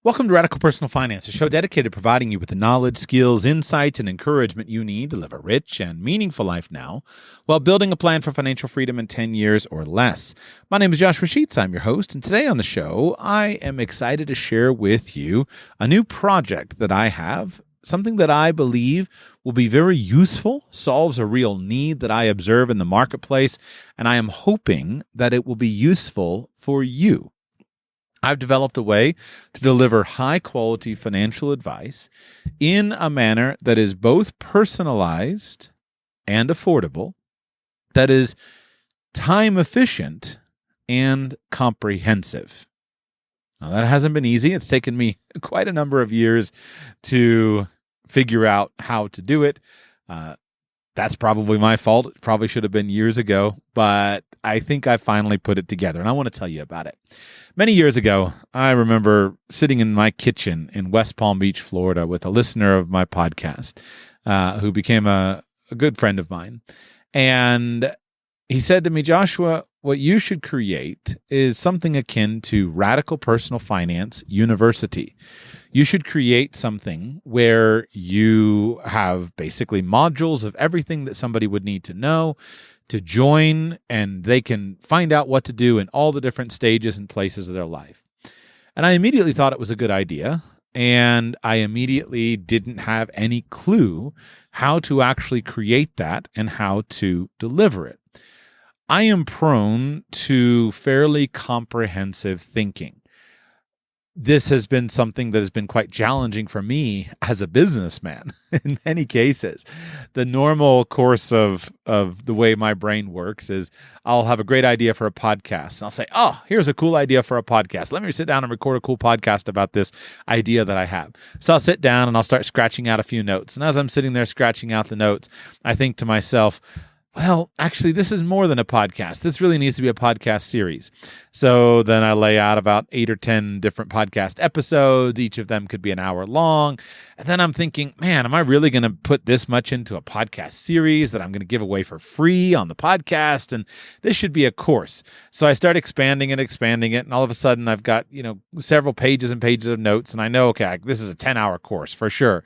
Welcome to Radical Personal Finance, a show dedicated to providing you with the knowledge, skills, insights, and encouragement you need to live a rich and meaningful life now while building a plan for financial freedom in 10 years or less. My name is Joshua Sheets. I'm your host, and today on the show, I am excited to share with you a new project that I have, something that I believe will be very useful, solves a real need that I observe in the marketplace, and I am hoping that it will be useful for you. I've developed a way to deliver high-quality financial advice in a manner that is both personalized and affordable, that is time-efficient and comprehensive. Now, that hasn't been easy. It's taken me quite a number of years to figure out how to do it. That's probably my fault. It probably should have been years ago, but I think I finally put it together, and I want to tell you about it. Many years ago, I remember sitting in my kitchen in West Palm Beach, Florida, with a listener of my podcast who became a good friend of mine. And he said to me, Joshua, what you should create is something akin to Radical Personal Finance University. You should create something where you have basically modules of everything that somebody would need to know to join, and they can find out what to do in all the different stages and places of their life. And I immediately thought it was a good idea, and I immediately didn't have any clue how to actually create that and how to deliver it. I am prone to fairly comprehensive thinking. This has been something that has been quite challenging for me as a businessman in many cases. The normal course of the way my brain works is I'll have a great idea for a podcast. And I'll say, oh, here's a cool idea for a podcast. Let me sit down and record a cool podcast about this idea that I have. So I'll sit down and I'll start scratching out a few notes. And as I'm sitting there scratching out the notes, I think to myself, well, actually, this is more than a podcast. This really needs to be a podcast series. So then I lay out about 8 or 10 different podcast episodes. Each of them could be an hour long. And then I'm thinking, man, am I really going to put this much into a podcast series that I'm going to give away for free on the podcast? And this should be a course. So I start expanding it. And all of a sudden I've got, several pages and pages of notes. And I know, okay, this is a 10-hour course for sure.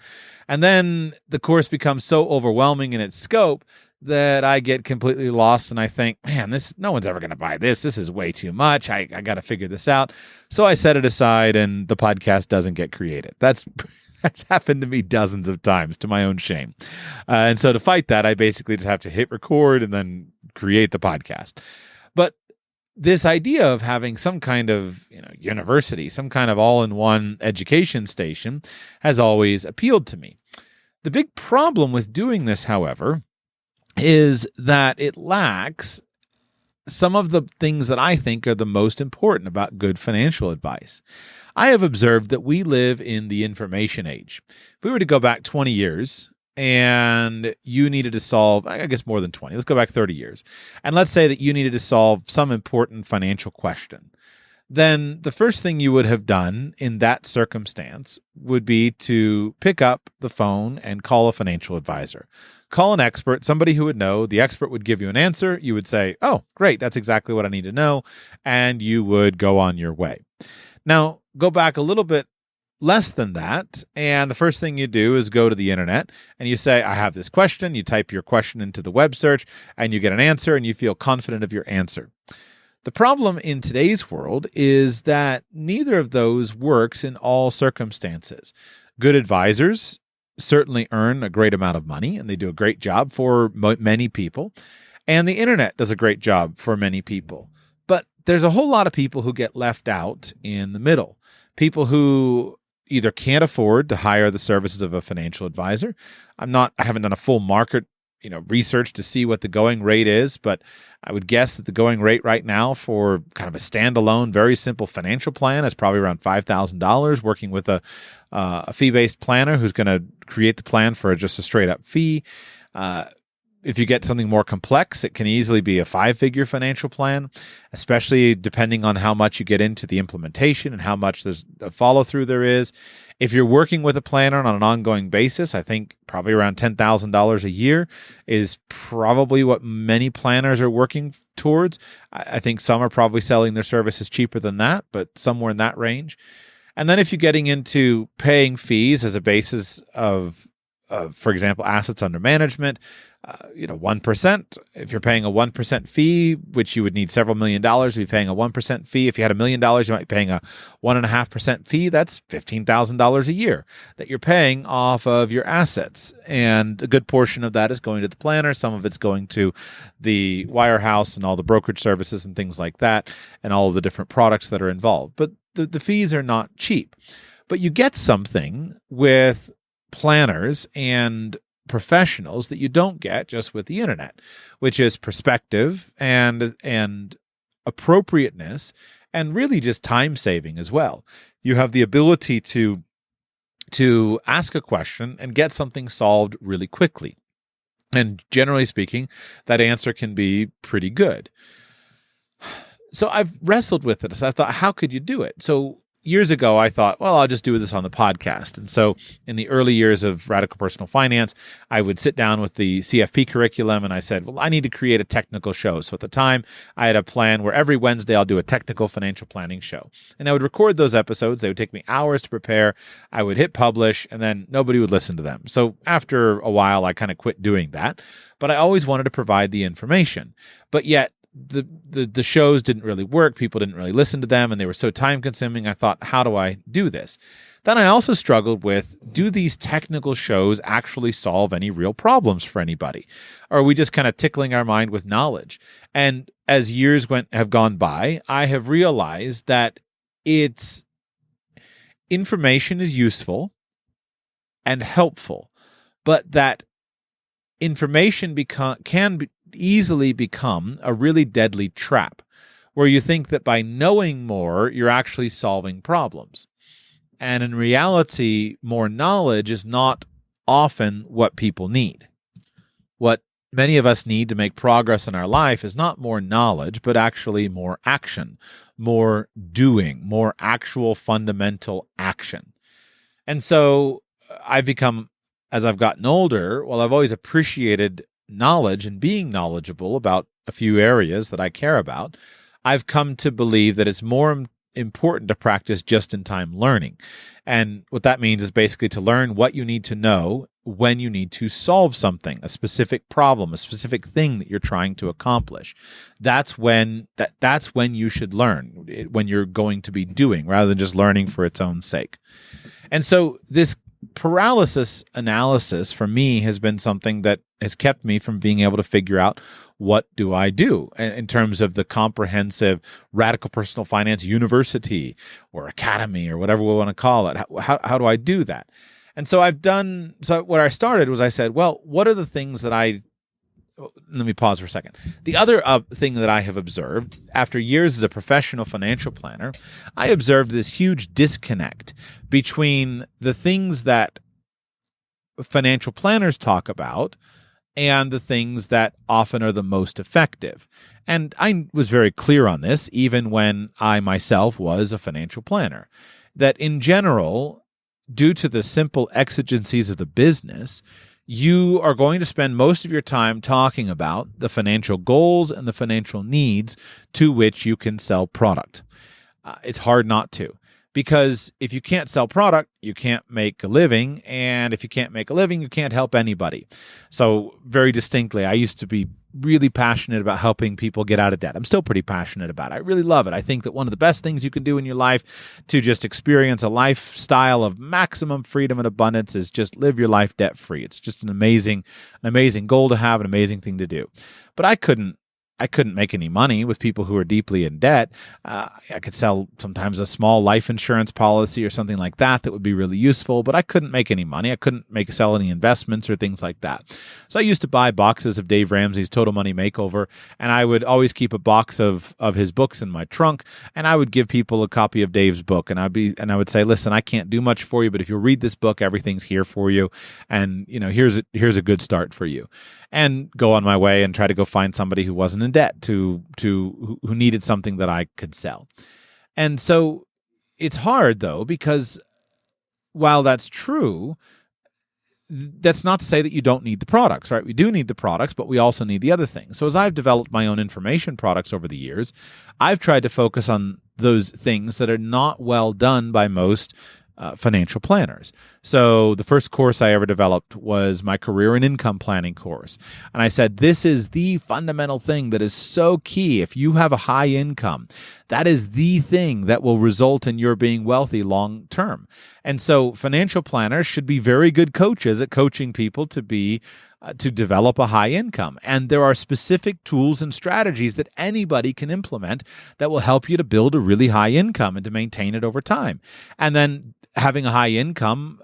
And then the course becomes so overwhelming in its scope that I get completely lost, and I think, man, no one's ever going to buy this. This is way too much. I got to figure this out. So I set it aside, and the podcast doesn't get created. That's happened to me dozens of times, to my own shame. And so to fight that, I basically just have to hit record and then create the podcast. But this idea of having some kind of university, some kind of all-in-one education station has always appealed to me. The big problem with doing this, however, is that it lacks some of the things that I think are the most important about good financial advice. I have observed that we live in the information age. If we were to go back 20 years and you needed to solve, I guess more than 20, let's go back 30 years. And let's say that you needed to solve some important financial question. Then the first thing you would have done in that circumstance would be to pick up the phone and call a financial advisor. Call an expert, somebody who would know. The expert would give you an answer. You would say, oh, great, that's exactly what I need to know. And you would go on your way. Now, go back a little bit less than that. And the first thing you do is go to the internet and you say, I have this question. You type your question into the web search and you get an answer and you feel confident of your answer. The problem in today's world is that neither of those works in all circumstances. Good advisors certainly earn a great amount of money, and they do a great job for many people. And the internet does a great job for many people. But there's a whole lot of people who get left out in the middle. People who either can't afford to hire the services of a financial advisor. I haven't done a full market research to see what the going rate is, but I would guess that the going rate right now for kind of a standalone, very simple financial plan is probably around $5,000, working with a fee-based planner who's going to create the plan for just a straight-up fee. If you get something more complex, it can easily be a 5-figure financial plan, especially depending on how much you get into the implementation and how much there's a follow-through there is. If you're working with a planner on an ongoing basis, I think probably around $10,000 a year is probably what many planners are working towards. I think some are probably selling their services cheaper than that, but somewhere in that range. And then if you're getting into paying fees as a basis of, for example, assets under management, 1%. If you're paying a 1% fee, which you would need several $1,000,000 to be paying a 1% fee. If you had $1,000,000, you might be paying a 1.5% fee. That's $15,000 a year that you're paying off of your assets. And a good portion of that is going to the planner. Some of it's going to the wirehouse and all the brokerage services and things like that, and all of the different products that are involved. But the fees are not cheap. But you get something with planners and professionals that you don't get just with the internet, which is perspective and appropriateness, and really just time saving as well. You have the ability to ask a question and get something solved really quickly. And generally speaking, that answer can be pretty good. So I've wrestled with it. So I thought, how could you do it? So years ago, I thought, well, I'll just do this on the podcast. And so in the early years of Radical Personal Finance, I would sit down with the CFP curriculum and I said, well, I need to create a technical show. So at the time, I had a plan where every Wednesday I'll do a technical financial planning show. And I would record those episodes. They would take me hours to prepare. I would hit publish, and then nobody would listen to them. So after a while, I kind of quit doing that. But I always wanted to provide the information. But yet, the shows didn't really work. People didn't really listen to them, and they were so time consuming. I thought, how do I do this? Then I also struggled with, do these technical shows actually solve any real problems for anybody? Or are we just kind of tickling our mind with knowledge? And as years have gone by, I have realized that information is useful and helpful, but that information can easily become a really deadly trap where you think that by knowing more, you're actually solving problems. And in reality, more knowledge is not often what people need. What many of us need to make progress in our life is not more knowledge, but actually more action, more doing, more actual fundamental action. And so I've become, as I've gotten older, well, I've always appreciated knowledge and being knowledgeable about a few areas that I care about. I've come to believe that it's more important to practice just-in-time learning. And what that means is basically to learn what you need to know when you need to solve something, a specific problem, a specific thing that you're trying to accomplish. That's when you should learn, when you're going to be doing, rather than just learning for its own sake. And so this paralysis analysis for me has been something that has kept me from being able to figure out, what do I do in terms of the comprehensive Radical Personal Finance University or Academy or whatever we want to call it? How do I do that? And so what I started was I said, well, what are the things that let me pause for a second. The other thing that I have observed after years as a professional financial planner, I observed this huge disconnect between the things that financial planners talk about and the things that often are the most effective. And I was very clear on this, even when I myself was a financial planner, that in general, due to the simple exigencies of the business, you are going to spend most of your time talking about the financial goals and the financial needs to which you can sell product. It's hard not to, because if you can't sell product, you can't make a living. And if you can't make a living, you can't help anybody. So very distinctly, I used to be really passionate about helping people get out of debt. I'm still pretty passionate about it. I really love it. I think that one of the best things you can do in your life to just experience a lifestyle of maximum freedom and abundance is just live your life debt-free. It's just an amazing goal to have, an amazing thing to do. But I couldn't make any money with people who are deeply in debt. I could sell sometimes a small life insurance policy or something like that would be really useful, but I couldn't make any money. I couldn't sell any investments or things like that. So I used to buy boxes of Dave Ramsey's Total Money Makeover, and I would always keep a box of his books in my trunk, and I would give people a copy of Dave's book, and I would say, listen, I can't do much for you, but if you'll read this book, everything's here for you, and here's a good start for you. And go on my way and try to go find somebody who wasn't in debt who needed something that I could sell. And so it's hard, though, because while that's true, that's not to say that you don't need the products, right? We do need the products, but we also need the other things. So as I've developed my own information products over the years, I've tried to focus on those things that are not well done by most financial planners. So the first course I ever developed was my career and income planning course. And I said, this is the fundamental thing that is so key. If you have a high income, that is the thing that will result in your being wealthy long term. And so financial planners should be very good coaches at coaching people to develop a high income. And there are specific tools and strategies that anybody can implement that will help you to build a really high income and to maintain it over time. And then having a high income,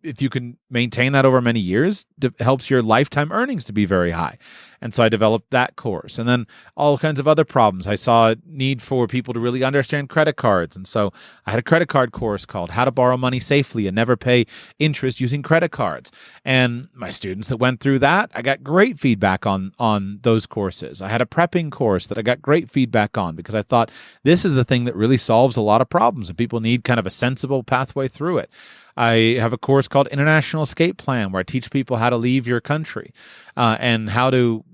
if you can maintain that over many years, helps your lifetime earnings to be very high. And so I developed that course. And then all kinds of other problems. I saw a need for people to really understand credit cards. And so I had a credit card course called How to Borrow Money Safely and Never Pay Interest Using Credit Cards. And my students that went through that, I got great feedback on those courses. I had a prepping course that I got great feedback on because I thought this is the thing that really solves a lot of problems and people need kind of a sensible pathway through it. I have a course called International Escape Plan where I teach people how to leave your country and how to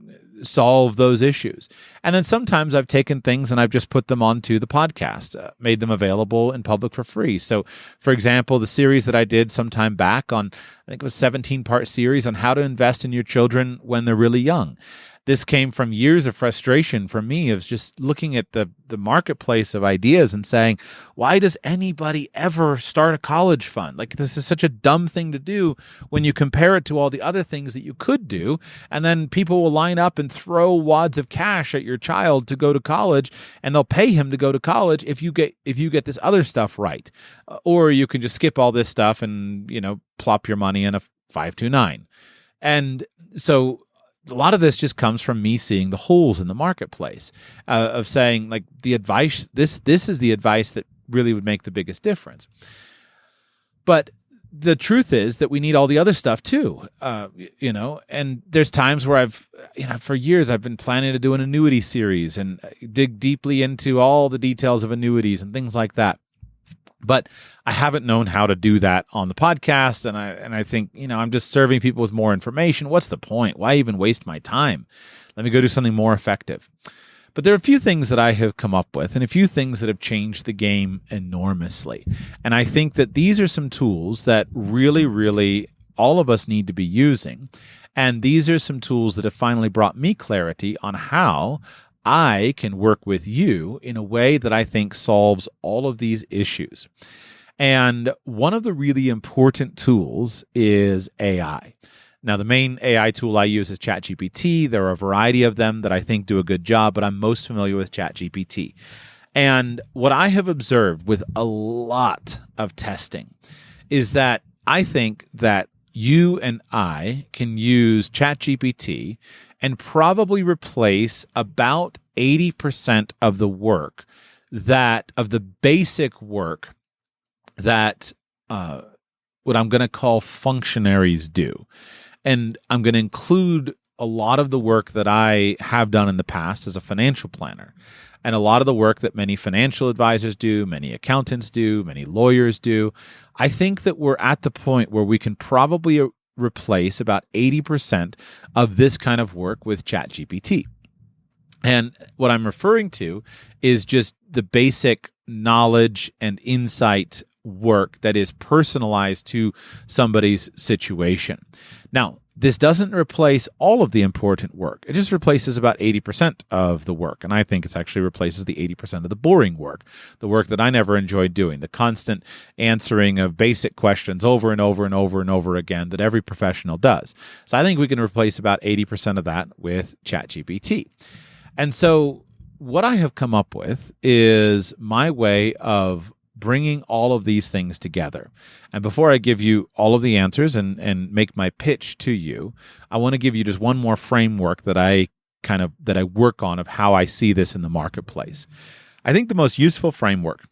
solve those issues. And then sometimes I've taken things and I've just put them onto the podcast, made them available in public for free. So, for example, the series that I did sometime back on, I think it was a 17-part series on how to invest in your children when they're really young. This came from years of frustration for me of just looking at the marketplace of ideas and saying, why does anybody ever start a college fund? Like, this is such a dumb thing to do when you compare it to all the other things that you could do. And then people will line up and throw wads of cash at your child to go to college, and they'll pay him to go to college if you get this other stuff right. Or you can just skip all this stuff and, plop your money in a 529. And so a lot of this just comes from me seeing the holes in the marketplace of saying, like, the advice, this is the advice that really would make the biggest difference. But the truth is that we need all the other stuff too, and there's times where for years I've been planning to do an annuity series and dig deeply into all the details of annuities and things like that. But I haven't known how to do that on the podcast, and I think, I'm just serving people with more information. What's the point? Why even waste my time? Let me go do something more effective. But there are a few things that I have come up with and a few things that have changed the game enormously. And I think that these are some tools that really, really all of us need to be using. And these are some tools that have finally brought me clarity on how I can work with you in a way that I think solves all of these issues. And one of the really important tools is AI. Now, the main AI tool I use is ChatGPT. There are a variety of them that I think do a good job, but I'm most familiar with ChatGPT. And what I have observed with a lot of testing is that I think that you and I can use ChatGPT and probably replace about 80% of the work of the basic work that what I'm going to call functionaries do. And I'm going to include a lot of the work that I have done in the past as a financial planner, and a lot of the work that many financial advisors do, many accountants do, many lawyers do. I think that we're at the point where we can probably replace about 80% of this kind of work with ChatGPT. And what I'm referring to is just the basic knowledge and insight work that is personalized to somebody's situation. Now, this doesn't replace all of the important work. It just replaces about 80% of the work. And I think it actually replaces the 80% of the boring work, the work that I never enjoyed doing, the constant answering of basic questions over and over and over and over again that every professional does. So I think we can replace about 80% of that with ChatGPT. And so what I have come up with is my way of bringing all of these things together. And before I give you all of the answers and make my pitch to you, I want to give you just one more framework that I work on of how I see this in the marketplace. I think the most useful framework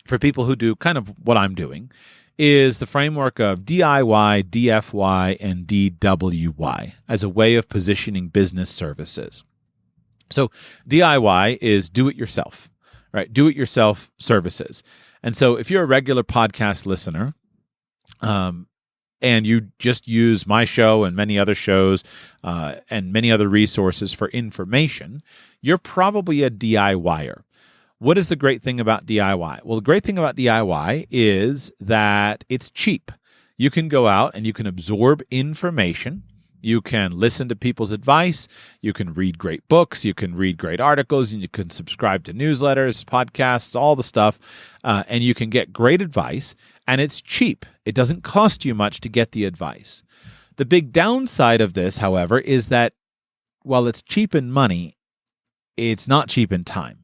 for people who do kind of what I'm doing is the framework of DIY, DFY, and DWY as a way of positioning business services. So DIY is do it yourself, right? Do it yourself services. And so if you're a regular podcast listener, and you just use my show and many other shows and many other resources for information, you're probably a DIYer. What is the great thing about DIY? Well, the great thing about DIY is that it's cheap. You can go out and you can absorb information. You can listen to people's advice. You can read great books. You can read great articles. And you can subscribe to newsletters, podcasts, all the stuff. And you can get great advice. And it's cheap. It doesn't cost you much to get the advice. The big downside of this, however, is that while it's cheap in money, it's not cheap in time.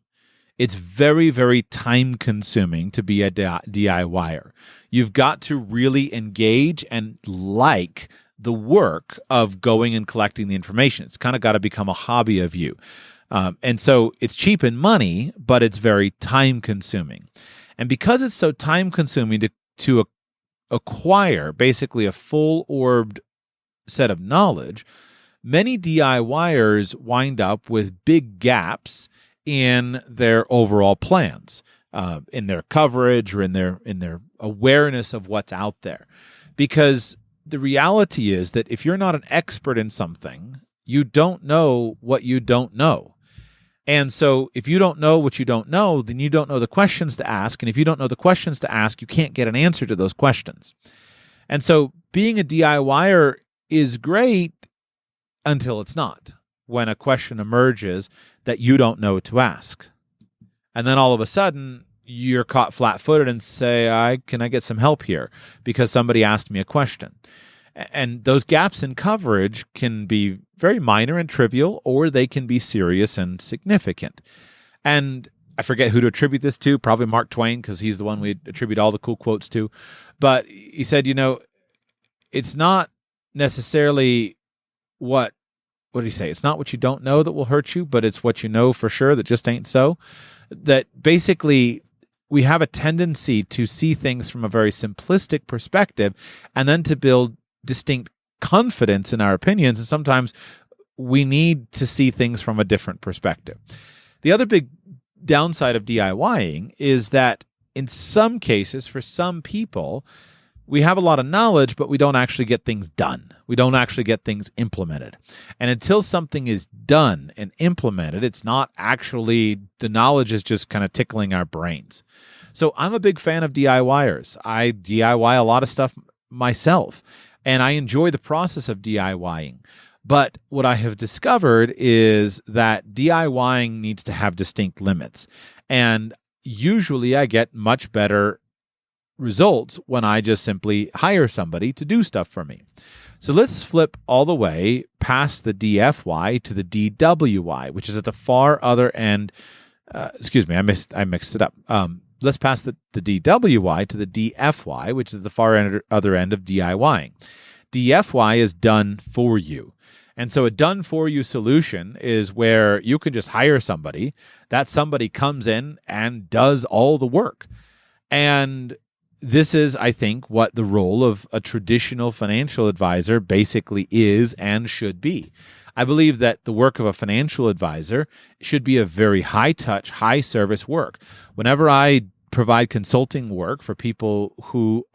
It's very, very time-consuming to be a DIYer. You've got to really engage and like the work of going and collecting the information. It's kind of got to become a hobby of you. And so it's cheap in money, but it's very time-consuming. And because it's so time-consuming to acquire basically a full-orbed set of knowledge, many DIYers wind up with big gaps in their overall plans, in their coverage or in their awareness of what's out there. Because the reality is that if you're not an expert in something, you don't know what you don't know. And so if you don't know what you don't know, then you don't know the questions to ask. And if you don't know the questions to ask, you can't get an answer to those questions. And so being a DIYer is great until it's not, when a question emerges that you don't know to ask. And then all of a sudden, you're caught flat-footed and say, can I get some help here? Because somebody asked me a question. And those gaps in coverage can be very minor and trivial, or they can be serious and significant. And I forget who to attribute this to, probably Mark Twain, because he's the one we attribute all the cool quotes to. But he said, it's not necessarily what did he say? It's not what you don't know that will hurt you, but it's what you know for sure that just ain't so. That basically we have a tendency to see things from a very simplistic perspective and then to build distinct confidence in our opinions. And sometimes we need to see things from a different perspective. The other big downside of DIYing is that in some cases, for some people, we have a lot of knowledge, but we don't actually get things done. We don't actually get things implemented. And until something is done and implemented, it's not actually, the knowledge is just kind of tickling our brains. So I'm a big fan of DIYers. I DIY a lot of stuff myself, and I enjoy the process of DIYing. But what I have discovered is that DIYing needs to have distinct limits. And usually I get much better results when I just simply hire somebody to do stuff for me. So let's flip all the way past the DFY to the DWY, which is at the far other end. I mixed it up. Let's pass the DWY to the DFY, which is at the far other end of DIYing. DFY is done for you. And so a done for you solution is where you can just hire somebody. That somebody comes in and does all the work. And this is, I think, what the role of a traditional financial advisor basically is and should be. I believe that the work of a financial advisor should be a very high-touch, high-service work. Whenever I provide consulting work for people who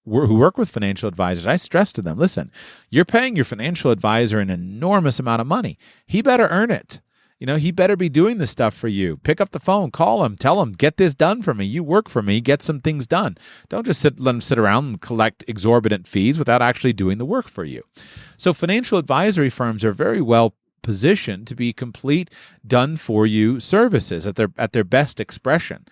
work with financial advisors, I stress to them, listen, you're paying your financial advisor an enormous amount of money. He better earn it. He better be doing this stuff for you. Pick up the phone, call him, tell him, get this done for me. You work for me, get some things done. Don't just let him sit around and collect exorbitant fees without actually doing the work for you. So financial advisory firms are very well positioned to be complete done-for-you services at their best expression,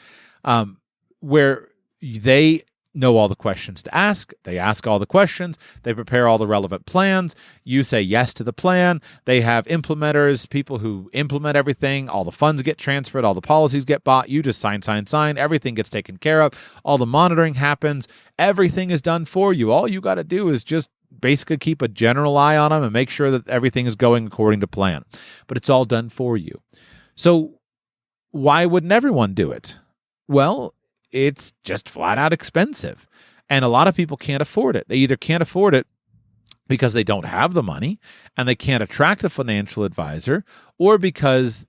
where they know all the questions to ask. They ask all the questions. They prepare all the relevant plans. You say yes to the plan. They have implementers, people who implement everything. All the funds get transferred. All the policies get bought. You just sign. Everything gets taken care of. All the monitoring happens. Everything is done for you. All you got to do is just basically keep a general eye on them and make sure that everything is going according to plan. But it's all done for you. So why wouldn't everyone do it? Well, it's just flat out expensive. And a lot of people can't afford it. They either can't afford it because they don't have the money and they can't attract a financial advisor, or because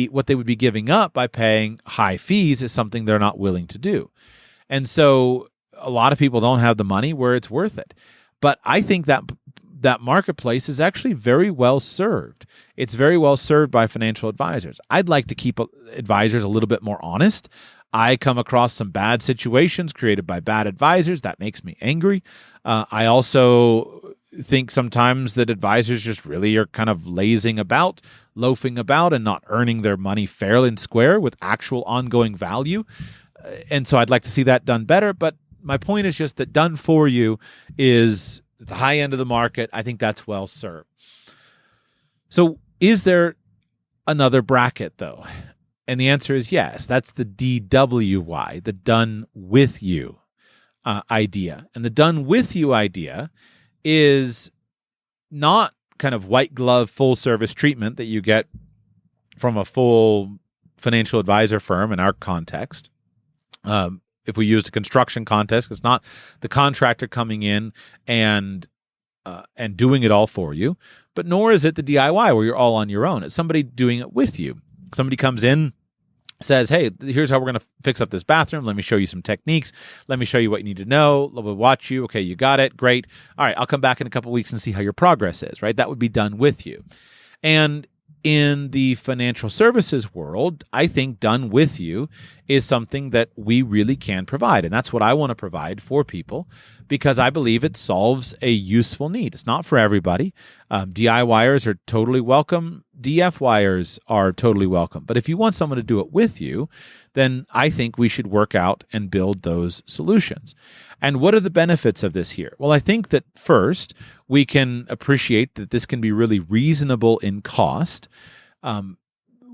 what they would be giving up by paying high fees is something they're not willing to do. And so a lot of people don't have the money where it's worth it. But I think that that marketplace is actually very well served. It's very well served by financial advisors. I'd like to keep advisors a little bit more honest. I come across some bad situations created by bad advisors. That makes me angry. I also think sometimes that advisors just really are kind of lazing about, loafing about, and not earning their money fairly and square with actual ongoing value. And so I'd like to see that done better. But my point is just that done for you is the high end of the market. I think that's well served. So is there another bracket, though? And the answer is yes. That's the DWY, the done with you idea. And the done with you idea is not kind of white glove, full service treatment that you get from a full financial advisor firm in our context. If we used a construction context, it's not the contractor coming in and doing it all for you, but nor is it the DIY where you're all on your own. It's somebody doing it with you. Somebody comes in, says, hey, here's how we're going to fix up this bathroom. Let me show you some techniques. Let me show you what you need to know. We'll watch you. Okay, you got it. Great. All right, I'll come back in a couple of weeks and see how your progress is, right? That would be done with you. And in the financial services world, I think done with you is something that we really can provide. And that's what I want to provide for people because I believe it solves a useful need. It's not for everybody. DIYers are totally welcome. DFYers are totally welcome. But if you want someone to do it with you, then I think we should work out and build those solutions. And what are the benefits of this here? Well, I think that first, we can appreciate that this can be really reasonable in cost,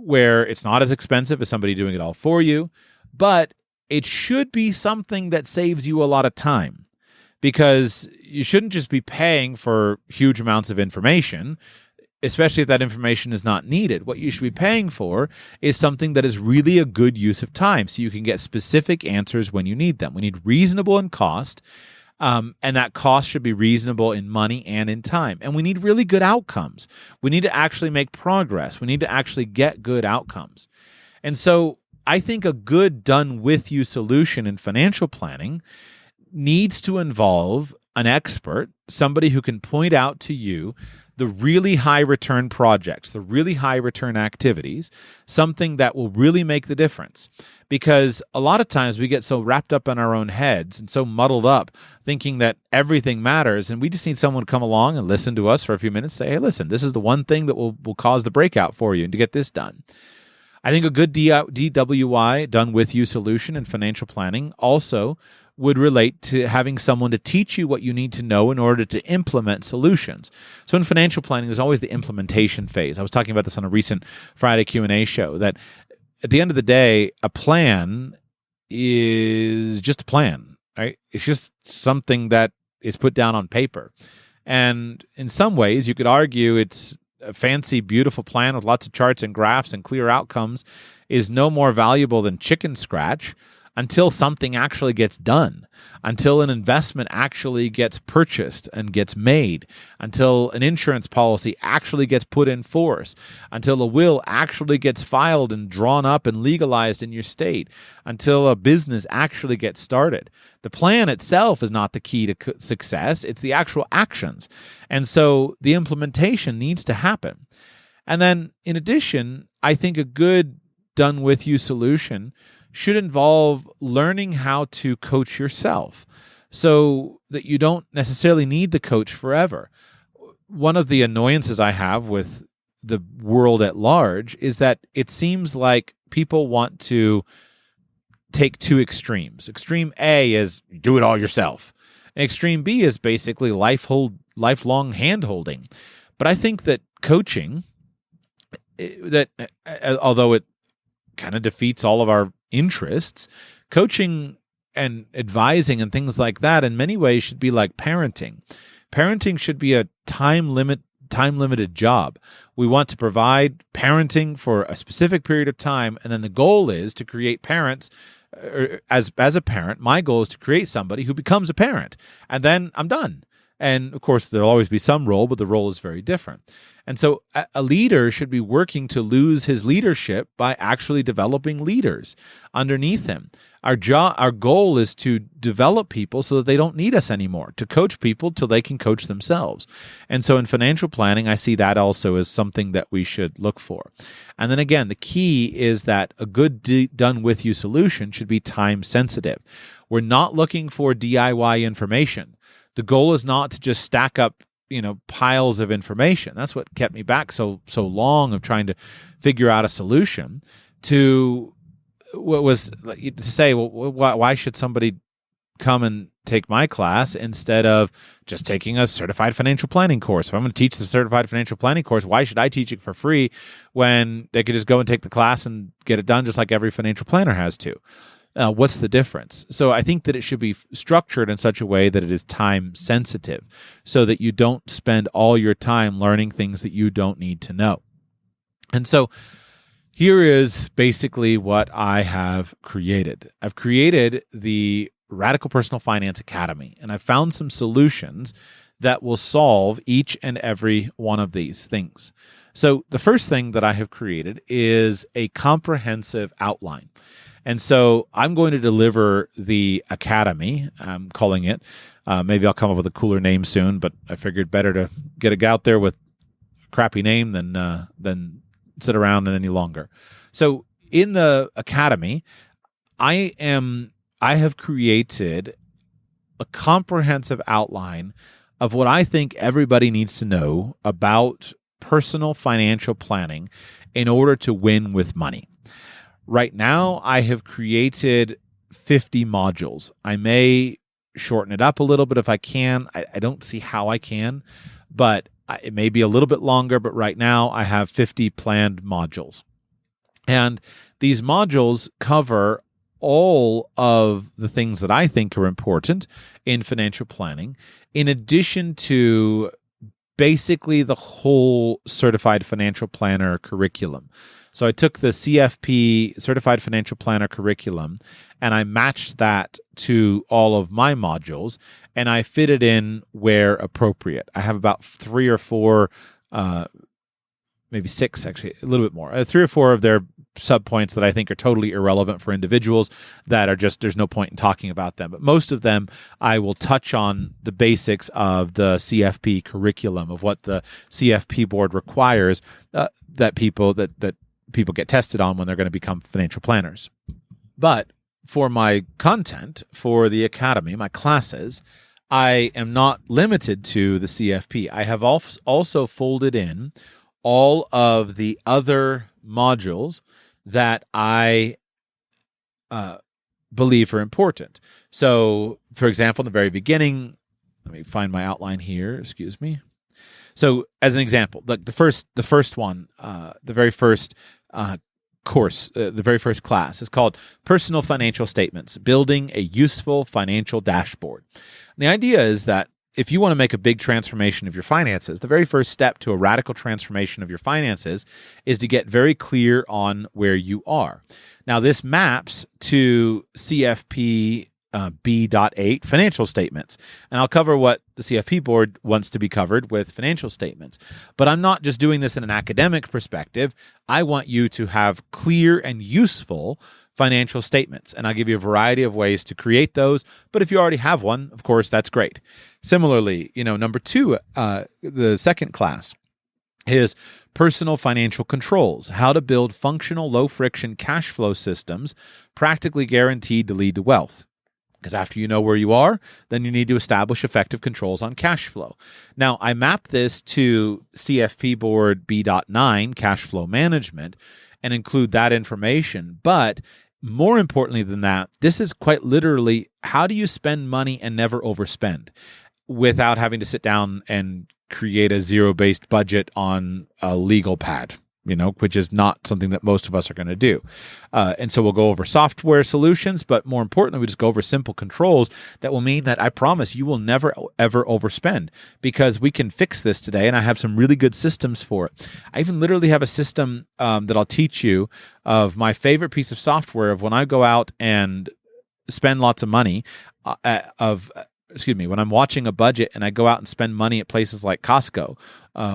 where it's not as expensive as somebody doing it all for you, but it should be something that saves you a lot of time because you shouldn't just be paying for huge amounts of information, especially if that information is not needed. What you should be paying for is something that is really a good use of time so you can get specific answers when you need them. We need reasonable in cost, and that cost should be reasonable in money and in time. And we need really good outcomes. We need to actually make progress. We need to actually get good outcomes. And so I think a good done-with-you solution in financial planning needs to involve an expert, somebody who can point out to you the really high return projects, the really high return activities, something that will really make the difference. Because a lot of times we get so wrapped up in our own heads and so muddled up thinking that everything matters. And we just need someone to come along and listen to us for a few minutes, say, hey, listen, this is the one thing that will cause the breakout for you and to get this done. I think a good DWI, done with you solution in financial planning also would relate to having someone to teach you what you need to know in order to implement solutions. So in financial planning, there's always the implementation phase. I was talking about this on a recent Friday Q&A show, that at the end of the day, a plan is just a plan, right? It's just something that is put down on paper. And in some ways, you could argue it's a fancy, beautiful plan with lots of charts and graphs and clear outcomes is no more valuable than chicken scratch until something actually gets done, until an investment actually gets purchased and gets made, until an insurance policy actually gets put in force, until a will actually gets filed and drawn up and legalized in your state, until a business actually gets started. The plan itself is not the key to success, it's the actual actions. And so the implementation needs to happen. And then in addition, I think a good done-with-you solution should involve learning how to coach yourself so that you don't necessarily need the coach forever. One of the annoyances I have with the world at large is that it seems like people want to take two extremes. Extreme A is do it all yourself. And extreme B is basically lifelong hand-holding. But I think that coaching, that although it kind of defeats all of our interests, coaching and advising and things like that in many ways should be like parenting. Parenting should be a time-limited job. We want to provide parenting for a specific period of time, and then the goal is to create parents. As a parent, my goal is to create somebody who becomes a parent, and then I'm done. And of course, there'll always be some role, but the role is very different. And so a leader should be working to lose his leadership by actually developing leaders underneath him. Our goal is to develop people so that they don't need us anymore, to coach people till they can coach themselves. And so in financial planning, I see that also as something that we should look for. And then again, the key is that a good done with you solution should be time sensitive. We're not looking for DIY information. The goal is not to just stack up piles of information. That's what kept me back so long of trying to figure out a solution to what was to say, well, why should somebody come and take my class instead of just taking a certified financial planning course? If I'm going to teach the certified financial planning course, why should I teach it for free when they could just go and take the class and get it done just like every financial planner has to? What's the difference? So I think that it should be structured in such a way that it is time sensitive so that you don't spend all your time learning things that you don't need to know. And so here is basically what I have created. I've created the Radical Personal Finance Academy, and I've found some solutions that will solve each and every one of these things. So the first thing that I have created is a comprehensive outline. And so I'm going to deliver the Academy, I'm calling it. Maybe I'll come up with a cooler name soon, but I figured better to get it out there with a crappy name than sit around any longer. So in the Academy, I have created a comprehensive outline of what I think everybody needs to know about personal financial planning in order to win with money. Right now, I have created 50 modules. I may shorten it up a little bit if I can. I don't see how I can, but it may be a little bit longer. But right now, I have 50 planned modules. And these modules cover all of the things that I think are important in financial planning, in addition to basically the whole Certified Financial Planner curriculum. So I took the CFP, Certified Financial Planner curriculum, and I matched that to all of my modules, and I fit it in where appropriate. I have about 3 or 4, maybe 6 actually, a little bit more, 3 or 4 of their subpoints that I think are totally irrelevant for individuals that are just, there's no point in talking about them. But most of them, I will touch on the basics of the CFP curriculum, of what the CFP board requires that people get tested on when they're going to become financial planners. But for my content, for the Academy, my classes, I am not limited to the CFP. I have also folded in all of the other modules that I believe are important. So, for example, in the very beginning, let me find my outline here, excuse me. So, as an example, the first one, the very first course, the very first class is called Personal Financial Statements, Building a Useful Financial Dashboard. And the idea is that if you want to make a big transformation of your finances, the very first step to a radical transformation of your finances is to get very clear on where you are. Now, this maps to CFP B.8 financial statements. And I'll cover what the CFP board wants to be covered with financial statements. But I'm not just doing this in an academic perspective. I want you to have clear and useful financial statements. And I'll give you a variety of ways to create those. But if you already have one, of course, that's great. Similarly, number 2, the second class is Personal Financial Controls, how to build functional low-friction cash flow systems practically guaranteed to lead to wealth. Because after you know where you are, then you need to establish effective controls on cash flow. Now, I mapped this to CFP Board B.9, cash flow management, and include that information. But more importantly than that, this is quite literally, how do you spend money and never overspend without having to sit down and create a zero-based budget on a legal pad, which is not something that most of us are going to do. And so we'll go over software solutions, but more importantly, we just go over simple controls that will mean that I promise you will never, ever overspend, because we can fix this today. And I have some really good systems for it. I even literally have a system that I'll teach you of my favorite piece of software of when I go out and spend lots of money when I'm watching a budget and I go out and spend money at places like Costco,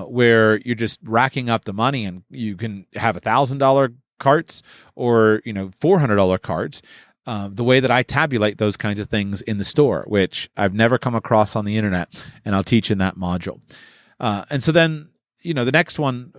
where you're just racking up the money and you can have $1,000 carts or, $400 carts. The way that I tabulate those kinds of things in the store, which I've never come across on the internet, and I'll teach in that module. And so then, the next one,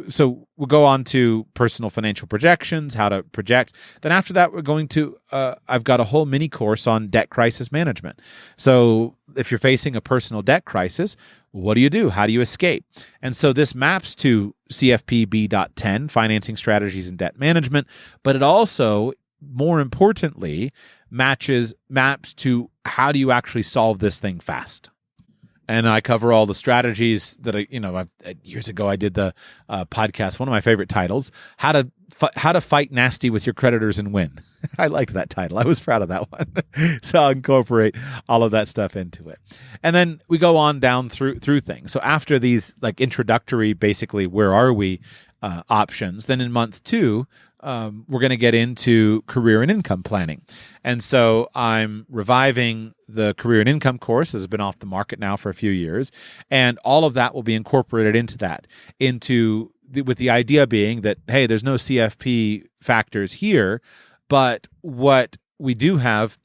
so we'll go on to personal financial projections, how to project. Then after that, we're going to, I've got a whole mini course on debt crisis management. So if you're facing a personal debt crisis, what do? How do you escape? And so this maps to CFP B.10, financing strategies and debt management, but it also, more importantly, maps to how do you actually solve this thing fast. And I cover all the strategies that years ago I did the podcast. One of my favorite titles: how to fight nasty with your creditors and win. I liked that title. I was proud of that one. So I'll incorporate all of that stuff into it. And then we go on down through things. So after these introductory, basically, where are we options, then in month 2, we're going to get into career and income planning. And so I'm reviving the career and income course that has been off the market now for a few years. And all of that will be incorporated into that, with the idea being that, hey, there's no CFP factors here, but what we do have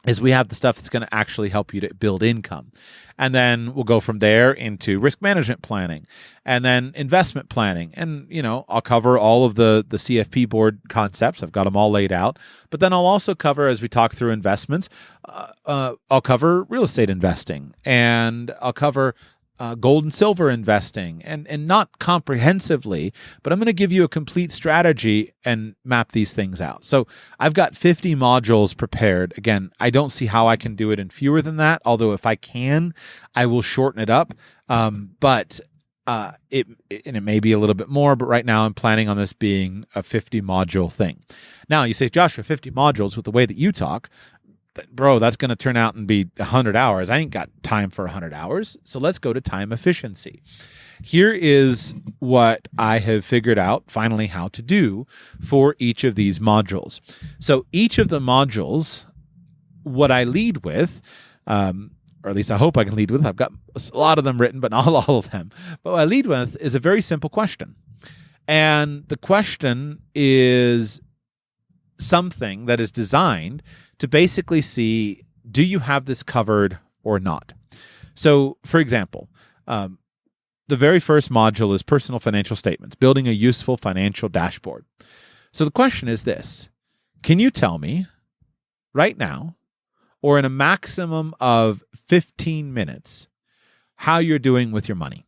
is we have the stuff that's going to actually help you to build income. And then we'll go from there into risk management planning and then investment planning. And, I'll cover all of the CFP board concepts. I've got them all laid out. But then I'll also cover, as we talk through investments, I'll cover real estate investing, and I'll cover gold and silver investing, and not comprehensively, but I'm going to give you a complete strategy and map these things out. So I've got 50 modules prepared. Again, I don't see how I can do it in fewer than that, although if I can, I will shorten it up. But it may be a little bit more, but right now I'm planning on this being a 50 module thing. Now you say, Joshua, 50 modules with the way that you talk, bro, that's going to turn out and be 100 hours. I ain't got time for 100 hours. So let's go to time efficiency. Here is what I have figured out finally how to do for each of these modules. So each of the modules, what I lead with, or at least I hope I can lead with, I've got a lot of them written, but not all of them. But what I lead with is a very simple question. And the question is something that is designed to basically see, do you have this covered or not? So, for example, the very first module is personal financial statements, building a useful financial dashboard. So the question is this: can you tell me right now, or in a maximum of 15 minutes, how you're doing with your money?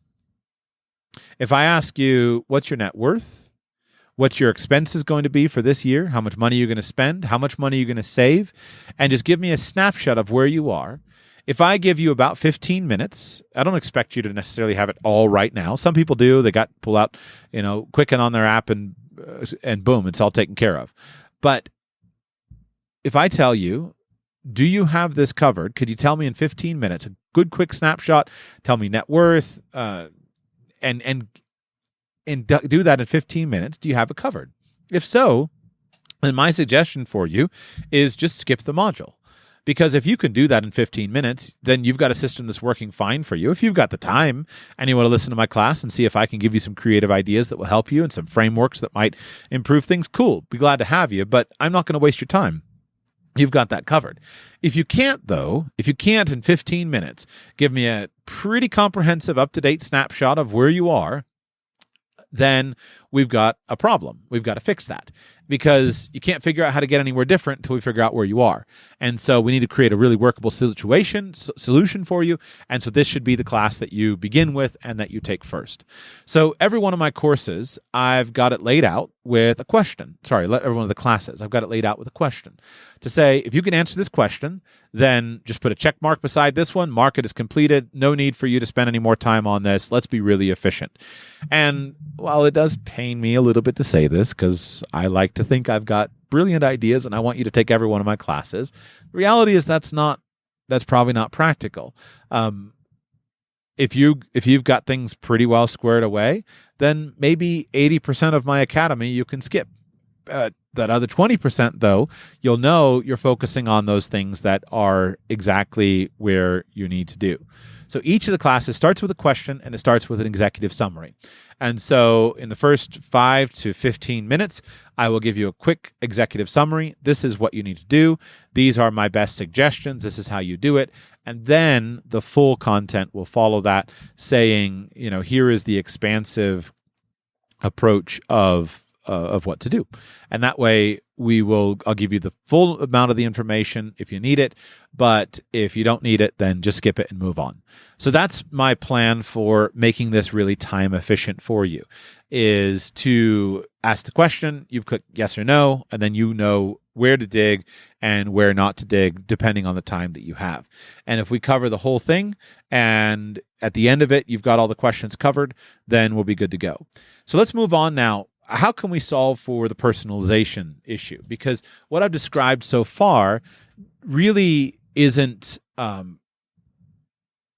If I ask you, what's your net worth? What's your expenses going to be for this year? How much money you're going to spend? How much money you're going to save? And just give me a snapshot of where you are. If I give you about 15 minutes, I don't expect you to necessarily have it all right now. Some people do. They pull out, Quicken on their app and boom, it's all taken care of. But if I tell you, do you have this covered? Could you tell me in 15 minutes, a good quick snapshot, tell me net worth, and do that in 15 minutes, do you have it covered? If so, then my suggestion for you is just skip the module. Because if you can do that in 15 minutes, then you've got a system that's working fine for you. If you've got the time and you want to listen to my class and see if I can give you some creative ideas that will help you and some frameworks that might improve things, cool. Be glad to have you, but I'm not going to waste your time. You've got that covered. If you can't in 15 minutes, give me a pretty comprehensive, up-to-date snapshot of where you are, then we've got a problem. We've got to fix that, because you can't figure out how to get anywhere different until we figure out where you are. And so we need to create a really workable solution for you. And so this should be the class that you begin with and that you take first. So every one of my courses, I've got it laid out with a question. Every one of the classes, I've got it laid out with a question to say, if you can answer this question, then just put a check mark beside this one. Mark it as completed. No need for you to spend any more time on this. Let's be really efficient. And while it does pain me a little bit to say this, because I like to think I've got brilliant ideas and I want you to take every one of my classes, the reality is that's probably not practical. If you've got things pretty well squared away, then maybe 80% of my academy you can skip. That other 20%, though, you'll know you're focusing on those things that are exactly where you need to do. So each of the classes starts with a question and it starts with an executive summary. And so in the first 5 to 15 minutes, I will give you a quick executive summary. This is what you need to do. These are my best suggestions. This is how you do it. And then the full content will follow that, saying, here is the expansive approach of what to do. And that way I'll give you the full amount of the information if you need it, but if you don't need it, then just skip it and move on. So that's my plan for making this really time efficient for you, is to ask the question, you click yes or no, and then you know where to dig and where not to dig, depending on the time that you have. And if we cover the whole thing, and at the end of it, you've got all the questions covered, then we'll be good to go. So let's move on now. How can we solve for the personalization issue? Because what I've described so far really isn't,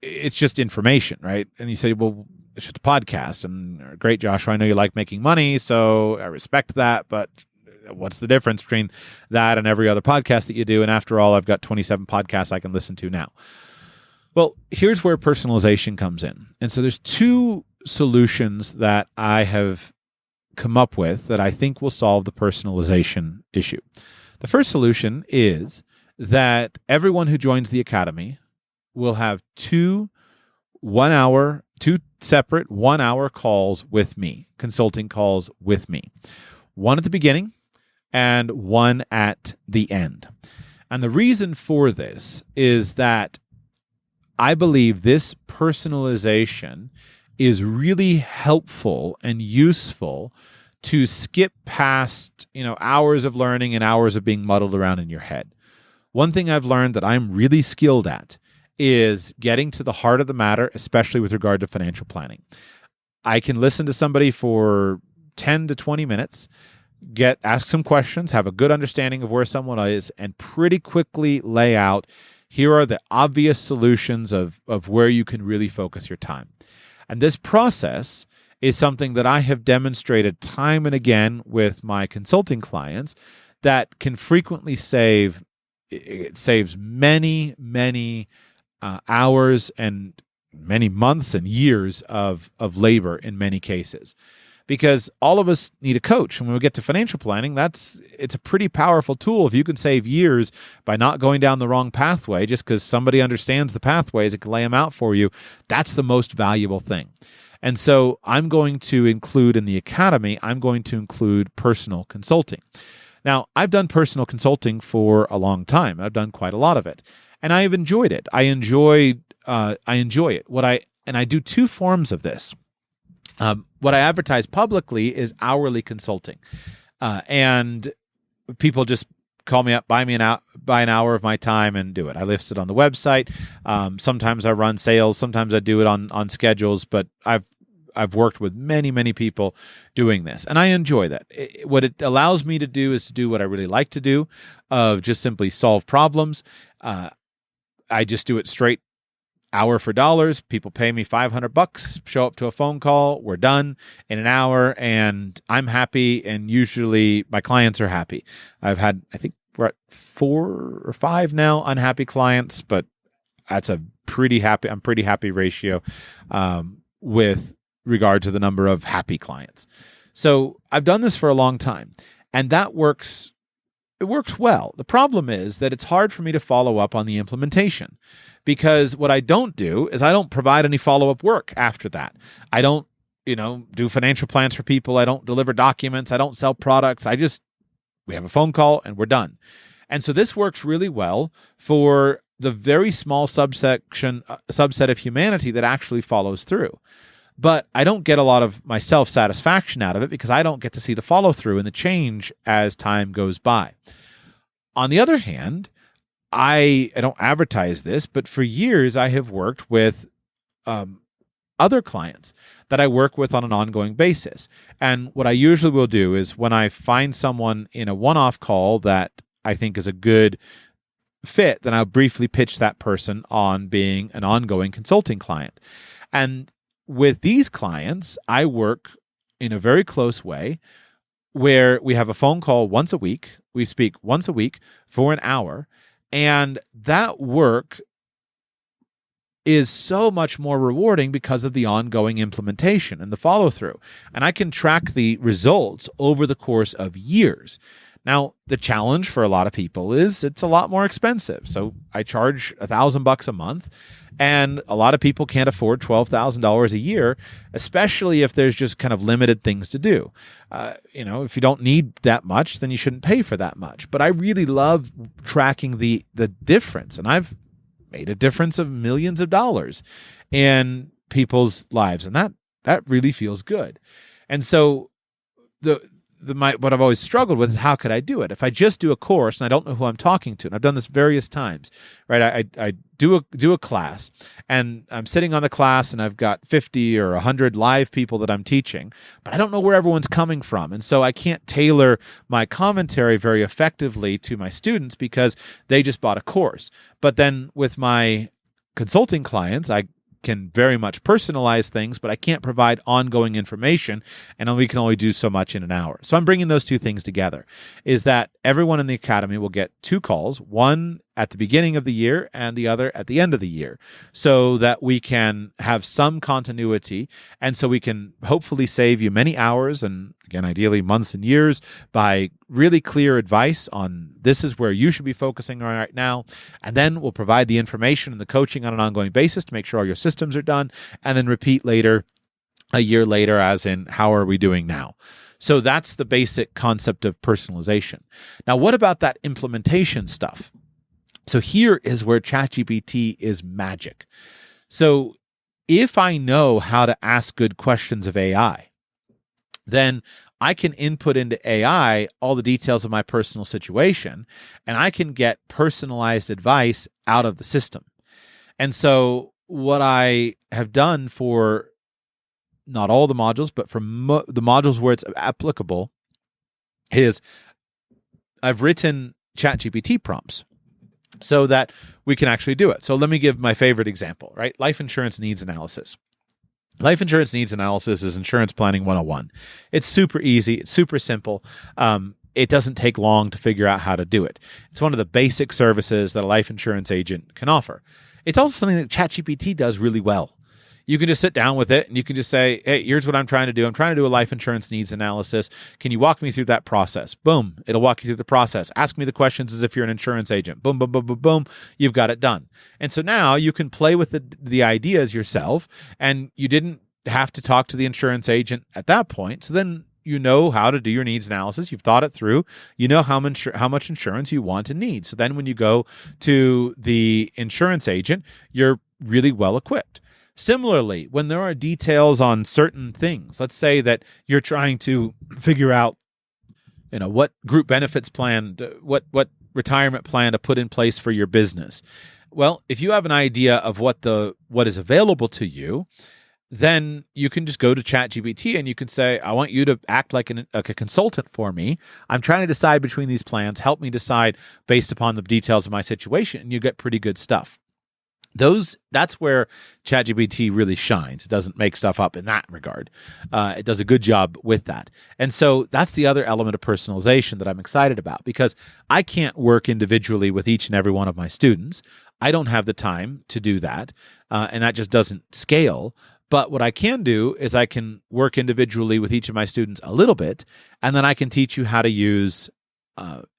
it's just information, right? And you say, well, it's just a podcast. And great, Joshua, I know you like making money, so I respect that, but what's the difference between that and every other podcast that you do? And after all, I've got 27 podcasts I can listen to now. Well, here's where personalization comes in. And so there's two solutions that I have come up with that I think will solve the personalization issue. The first solution is that everyone who joins the academy will have two separate 1-hour calls with me, consulting calls with me. One at the beginning and one at the end. And the reason for this is that I believe this personalization is really helpful and useful to skip past, hours of learning and hours of being muddled around in your head. One thing I've learned that I'm really skilled at is getting to the heart of the matter, especially with regard to financial planning. I can listen to somebody for 10 to 20 minutes, ask some questions, have a good understanding of where someone is, and pretty quickly lay out, here are the obvious solutions of where you can really focus your time. And this process is something that I have demonstrated time and again with my consulting clients that can frequently saves many, many hours and many months and years of labor in many cases. Because all of us need a coach. And when we get to financial planning, it's a pretty powerful tool. If you can save years by not going down the wrong pathway, just because somebody understands the pathways and can lay them out for you, that's the most valuable thing. And so I'm going to include in the academy, I'm going to include personal consulting. Now, I've done personal consulting for a long time. I've done quite a lot of it, and I have enjoyed it. I enjoy it. I do two forms of this. What I advertise publicly is hourly consulting, and people just call me up, buy an hour of my time, and do it. I list it on the website. Sometimes I run sales. Sometimes I do it on schedules. But I've worked with many, many people doing this, and I enjoy that. What it allows me to do is to do what I really like to do, of just simply solve problems. I just do it straight. Hour for dollars. People pay me $500, show up to a phone call, we're done in an hour, and I'm happy, and usually my clients are happy. I've had, I think we're at 4 or 5 now unhappy clients, but that's I'm pretty happy ratio with regard to the number of happy clients. So I've done this for a long time, and that works. It works well. The problem is that it's hard for me to follow up on the implementation, because what I don't do is I don't provide any follow-up work after that. I don't, do financial plans for people. I don't deliver documents. I don't sell products. We have a phone call and we're done. And so this works really well for the very small subset of humanity that actually follows through. But I don't get a lot of my self-satisfaction out of it, because I don't get to see the follow-through and the change as time goes by. On the other hand, I don't advertise this, but for years I have worked with other clients that I work with on an ongoing basis. And what I usually will do is, when I find someone in a one-off call that I think is a good fit, then I'll briefly pitch that person on being an ongoing consulting client. And with these clients, I work in a very close way where we have a phone call once a week. We speak once a week for an hour, and that work is so much more rewarding because of the ongoing implementation and the follow through. And I can track the results over the course of years. Now, the challenge for a lot of people is it's a lot more expensive. So I charge $1,000 a month, and a lot of people can't afford $12,000 a year, especially if there's just kind of limited things to do. If you don't need that much, then you shouldn't pay for that much. But I really love tracking the difference, and I've made a difference of millions of dollars in people's lives, and that really feels good. And so what I've always struggled with is, how could I do it? If I just do a course and I don't know who I'm talking to, and I've done this various times, right? I do a class, and I'm sitting on the class, and I've got 50 or 100 live people that I'm teaching, but I don't know where everyone's coming from. And so I can't tailor my commentary very effectively to my students because they just bought a course. But then with my consulting clients, I can very much personalize things, but I can't provide ongoing information, and we can only do so much in an hour. So I'm bringing those two things together, is that everyone in the academy will get 2 calls, one at the beginning of the year and the other at the end of the year, so that we can have some continuity, and so we can hopefully save you many hours, and again, ideally months and years, by really clear advice on this is where you should be focusing on right now. And then we'll provide the information and the coaching on an ongoing basis to make sure all your systems are done, and then repeat later, a year later, as in, how are we doing now? So that's the basic concept of personalization. Now, what about that implementation stuff? So here is where ChatGPT is magic. So if I know how to ask good questions of AI, then I can input into AI all the details of my personal situation, and I can get personalized advice out of the system. And so what I have done for not all the modules, but for the modules where it's applicable, is I've written ChatGPT prompts so that we can actually do it. So let me give my favorite example, right? Life insurance needs analysis. Life insurance needs analysis is insurance planning 101. It's super easy. It's super simple. It doesn't take long to figure out how to do it. It's one of the basic services that a life insurance agent can offer. It's also something that ChatGPT does really well. You can just sit down with it and you can just say, hey, here's what I'm trying to do. I'm trying to do a life insurance needs analysis. Can you walk me through that process? Boom. It'll walk you through the process. Ask me the questions as if you're an insurance agent. Boom, boom, boom, boom, boom. You've got it done. And so now you can play with the ideas yourself, and you didn't have to talk to the insurance agent at that point. So then you know how to do your needs analysis. You've thought it through. You know how much insurance you want and need. So then when you go to the insurance agent, you're really well equipped. Similarly, when there are details on certain things, let's say that you're trying to figure out, what group benefits plan, what retirement plan to put in place for your business. Well, if you have an idea of what is available to you, then you can just go to ChatGPT and you can say, I want you to act like a consultant for me. I'm trying to decide between these plans. Help me decide based upon the details of my situation. And you get pretty good stuff. That's where ChatGPT really shines. It doesn't make stuff up in that regard. It does a good job with that. And so that's the other element of personalization that I'm excited about, because I can't work individually with each and every one of my students. I don't have the time to do that, and that just doesn't scale. But what I can do is I can work individually with each of my students a little bit, and then I can teach you how to use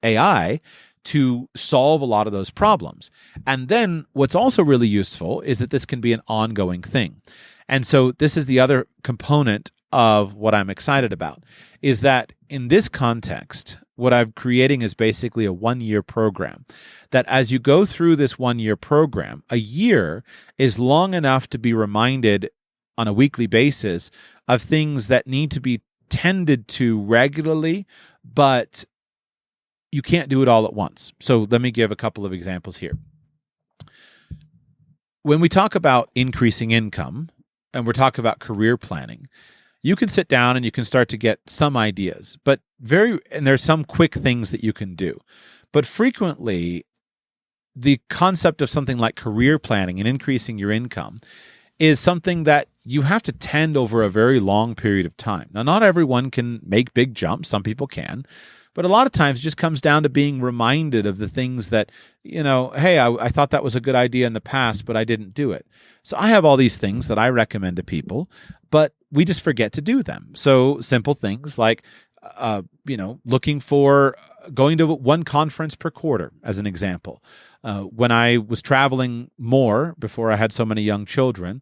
AI to solve a lot of those problems. And then what's also really useful is that this can be an ongoing thing. And so this is the other component of what I'm excited about, is that in this context, what I'm creating is basically a 1-year program, that as you go through this 1-year program, a year is long enough to be reminded on a weekly basis of things that need to be tended to regularly, but you can't do it all at once. So let me give a couple of examples here. When we talk about increasing income and we're talking about career planning, you can sit down and you can start to get some ideas, and there's some quick things that you can do. But frequently, the concept of something like career planning and increasing your income is something that you have to tend over a very long period of time. Now, not everyone can make big jumps. Some people can. But a lot of times it just comes down to being reminded of the things that, hey, I thought that was a good idea in the past, but I didn't do it. So I have all these things that I recommend to people, but we just forget to do them. So simple things like, looking for going to one conference per quarter, as an example. When I was traveling more before I had so many young children,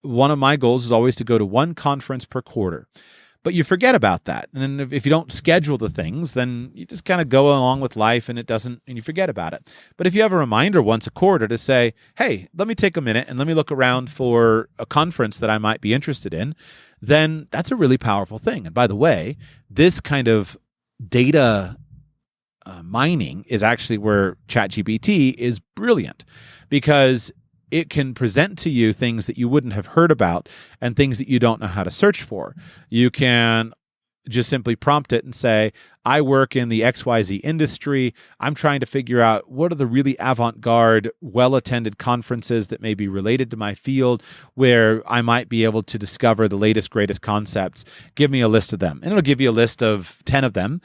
one of my goals is always to go to one conference per quarter. But you forget about that. And then if you don't schedule the things, then you just kind of go along with life and you forget about it. But if you have a reminder once a quarter to say, hey, let me take a minute and let me look around for a conference that I might be interested in, then that's a really powerful thing. And by the way, this kind of data mining is actually where ChatGPT is brilliant, because it can present to you things that you wouldn't have heard about and things that you don't know how to search for. You can just simply prompt it and say, I work in the XYZ industry. I'm trying to figure out what are the really avant-garde, well-attended conferences that may be related to my field where I might be able to discover the latest, greatest concepts. Give me a list of them. And it'll give you a list of 10 of them.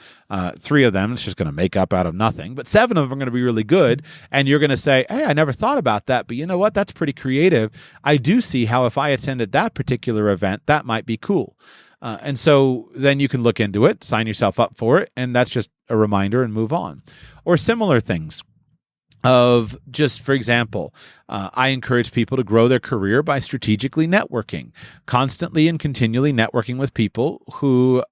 3 of them it's just going to make up out of nothing. But 7 of them are going to be really good. And you're going to say, hey, I never thought about that. But you know what? That's pretty creative. I do see how if I attended that particular event, that might be cool. And so then you can look into it, sign yourself up for it, and that's just a reminder and move on. Or similar things of just, for example, I encourage people to grow their career by strategically networking, constantly and continually networking with people who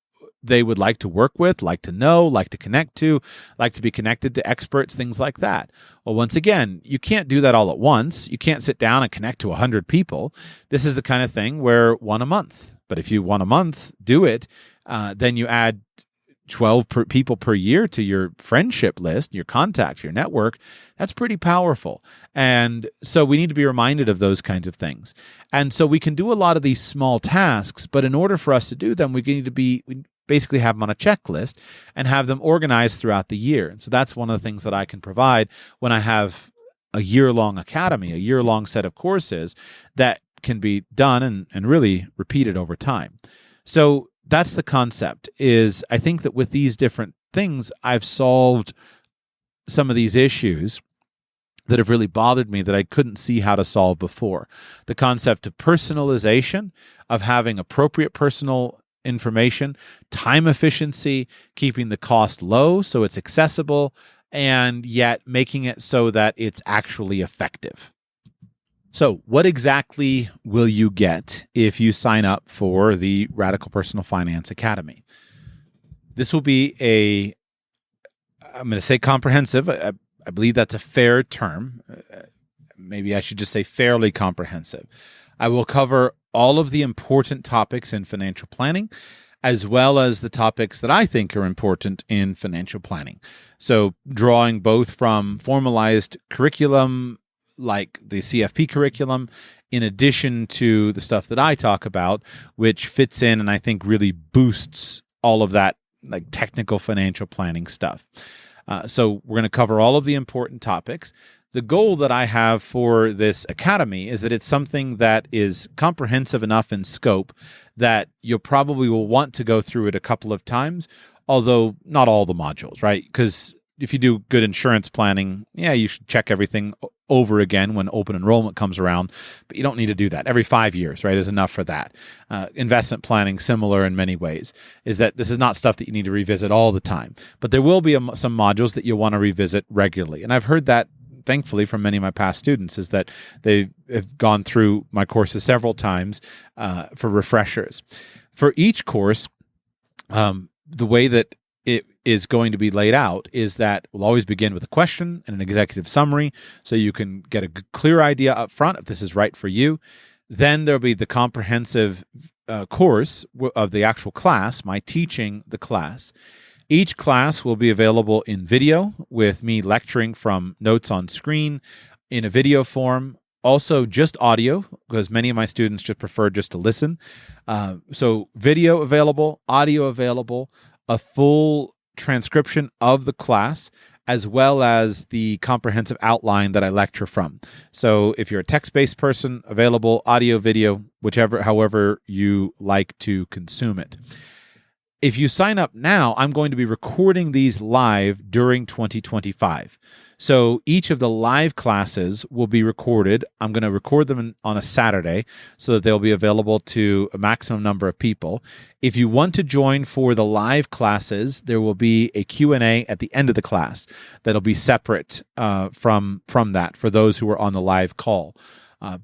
they would like to work with, like to know, like to connect to, like to be connected to experts, things like that. Well, once again, you can't do that all at once. You can't sit down and connect to 100 people. This is the kind of thing where one a month. But if you want a month, do it. Then you add 12 people per year to your friendship list, your contacts, your network. That's pretty powerful. And so we need to be reminded of those kinds of things. And so we can do a lot of these small tasks, but in order for us to do them, we basically have them on a checklist and have them organized throughout the year. And so that's one of the things that I can provide when I have a year-long academy, a year-long set of courses that can be done and really repeated over time. So that's the concept. Is I think that with these different things, I've solved some of these issues that have really bothered me that I couldn't see how to solve before. The concept of personalization, of having appropriate personal information, time efficiency, keeping the cost low so it's accessible, and yet making it so that it's actually effective. So what exactly will you get if you sign up for the Radical Personal Finance Academy? This will be I'm going to say comprehensive. I believe that's a fair term. Maybe I should just say fairly comprehensive. I will cover all of the important topics in financial planning, as well as the topics that I think are important in financial planning. So drawing both from formalized curriculum, like the CFP curriculum, in addition to the stuff that I talk about, which fits in and I think really boosts all of that like technical financial planning stuff. So we're going to cover all of the important topics. The goal that I have for this academy is that it's something that is comprehensive enough in scope that you probably will want to go through it a couple of times, although not all the modules, right? Because if you do good insurance planning, you should check everything over again when open enrollment comes around, but you don't need to do that. Every 5 years, right, is enough for that. Investment planning, similar in many ways, is that this is not stuff that you need to revisit all the time, but there will be some modules that you'll want to revisit regularly. And I've heard that, thankfully, from many of my past students, is that they have gone through my courses several times for refreshers. For each course, the way that it is going to be laid out is that we'll always begin with a question and an executive summary so you can get a clear idea up front if this is right for you. Then there'll be the comprehensive course of the actual class, my teaching the class. Each class will be available in video with me lecturing from notes on screen in a video form. Also just audio, because many of my students just prefer just to listen. So video available, audio available, a full transcription of the class, as well as the comprehensive outline that I lecture from. So if you're a text-based person, available audio, video, however you like to consume it. If you sign up now, I'm going to be recording these live during 2025. So each of the live classes will be recorded. I'm going to record them on a Saturday so that they'll be available to a maximum number of people. If you want to join for the live classes, there will be a Q&A at the end of the class that'll be separate from that for those who are on the live call.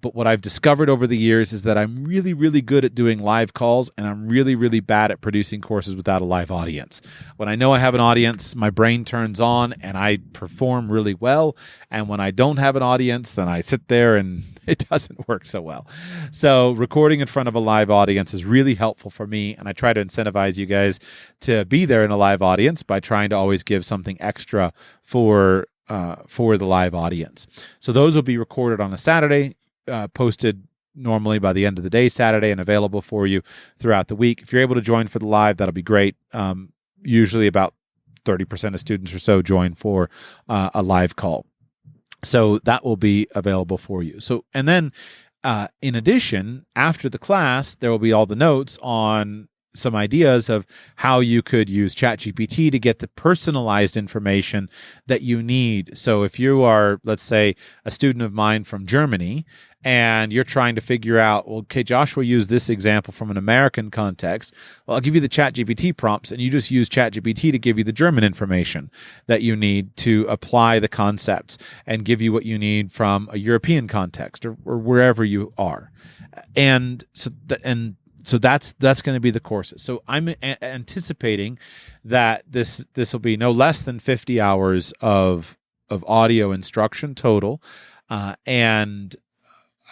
But what I've discovered over the years is that I'm really, really good at doing live calls, and I'm really, really bad at producing courses without a live audience. When I know I have an audience, my brain turns on and I perform really well. And when I don't have an audience, then I sit there and it doesn't work so well. So recording in front of a live audience is really helpful for me, and I try to incentivize you guys to be there in a live audience by trying to always give something extra for the live audience. So those will be recorded on a Saturday, posted normally by the end of the day Saturday, and available for you throughout the week. If you're able to join for the live, that'll be great. Usually about 30% of students or so join for a live call. So that will be available for you. So, and then in addition, after the class, there will be all the notes on some ideas of how you could use ChatGPT to get the personalized information that you need. So if you are, let's say, a student of mine from Germany, and you're trying to figure out, well, okay, Joshua used this example from an American context. Well, I'll give you the ChatGPT prompts, and you just use ChatGPT to give you the German information that you need to apply the concepts and give you what you need from a European context or wherever you are. And so that's going to be the courses. So I'm anticipating that this will be no less than 50 hours of audio instruction total, and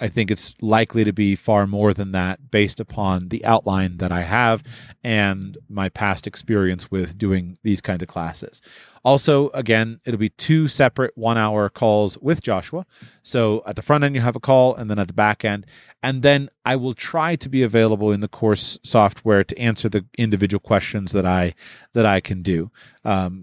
I think it's likely to be far more than that based upon the outline that I have and my past experience with doing these kinds of classes. Also, again, it'll be 2 separate 1-hour calls with Joshua. So at the front end, you have a call, and then at the back end. And then I will try to be available in the course software to answer the individual questions that I can do.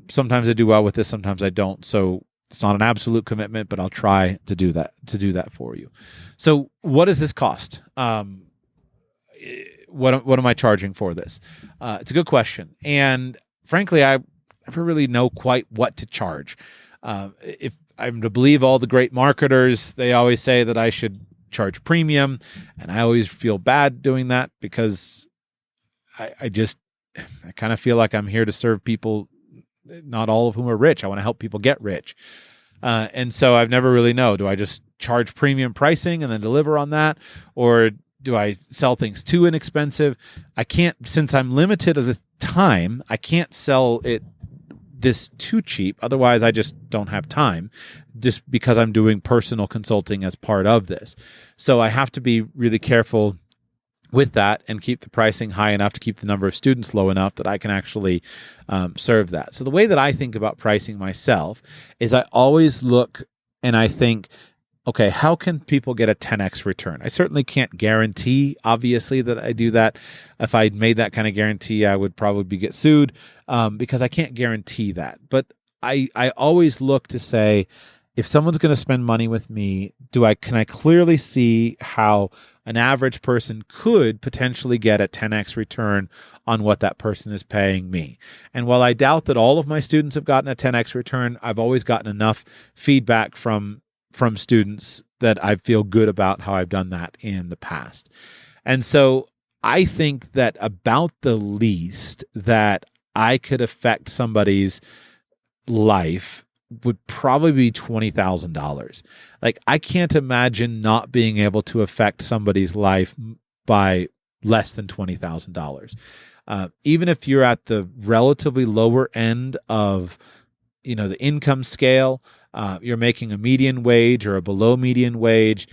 Sometimes I do well with this, sometimes I don't. So it's not an absolute commitment, but I'll try to do that for you. So what does this cost? What am I charging for this? It's a good question. And frankly, I never really know quite what to charge. If I'm to believe all the great marketers, they always say that I should charge premium. And I always feel bad doing that because I kind of feel like I'm here to serve people, not all of whom are rich. I want to help people get rich. And so I've never really know, do I just charge premium pricing and then deliver on that? Or do I sell things too inexpensive? I can't, since I'm limited with time, I can't sell this too cheap. Otherwise, I just don't have time, just because I'm doing personal consulting as part of this. So I have to be really careful with that and keep the pricing high enough to keep the number of students low enough that I can actually serve that. So the way that I think about pricing myself is I always look and I think, okay, how can people get a 10x return? I certainly can't guarantee, obviously, that I do that. If I made that kind of guarantee, I would probably get sued because I can't guarantee that. But I always look to say, if someone's going to spend money with me, can I clearly see how an average person could potentially get a 10x return on what that person is paying me? And while I doubt that all of my students have gotten a 10x return, I've always gotten enough feedback from students that I feel good about how I've done that in the past. And so I think that about the least that I could affect somebody's life would probably be $20,000. Like, I can't imagine not being able to affect somebody's life by less than $20,000. Even if you're at the relatively lower end of, the income scale, you're making a median wage or a below median wage,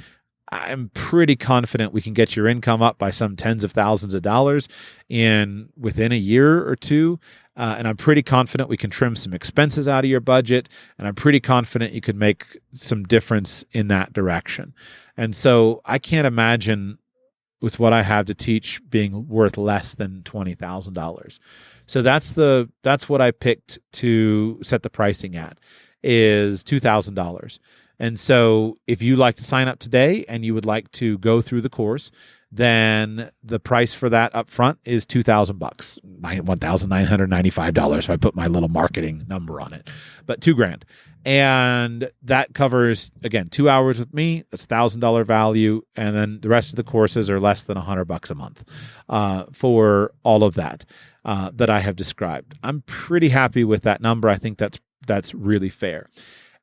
I'm pretty confident we can get your income up by some tens of thousands of dollars within a year or two. And I'm pretty confident we can trim some expenses out of your budget. And I'm pretty confident you could make some difference in that direction. And so I can't imagine with what I have to teach being worth less than $20,000. So that's what I picked to set the pricing at, is $2,000. And so if you like to sign up today and you would like to go through the course, then the price for that up front is $2,000, $1,995 if I put my little marketing number on it, but $2,000. And that covers, again, 2 hours with me. That's $1,000 value. And then the rest of the courses are less than $100 a month for all of that that I have described. I'm pretty happy with that number. I think that's really fair.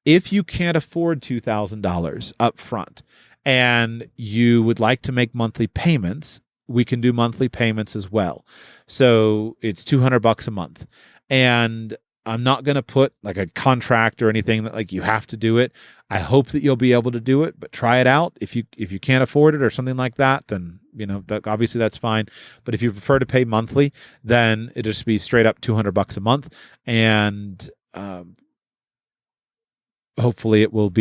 If you can't afford $2,000 up front and you would like to make monthly payments, we can do monthly payments as well. So it's $200 a month. And I'm not going to put like a contract or anything that like you have to do it. I hope that you'll be able to do it, but try it out. If you can't afford it or something like that, then obviously that's fine. But if you prefer to pay monthly, then it'll just be straight up $200 a month, and hopefully it will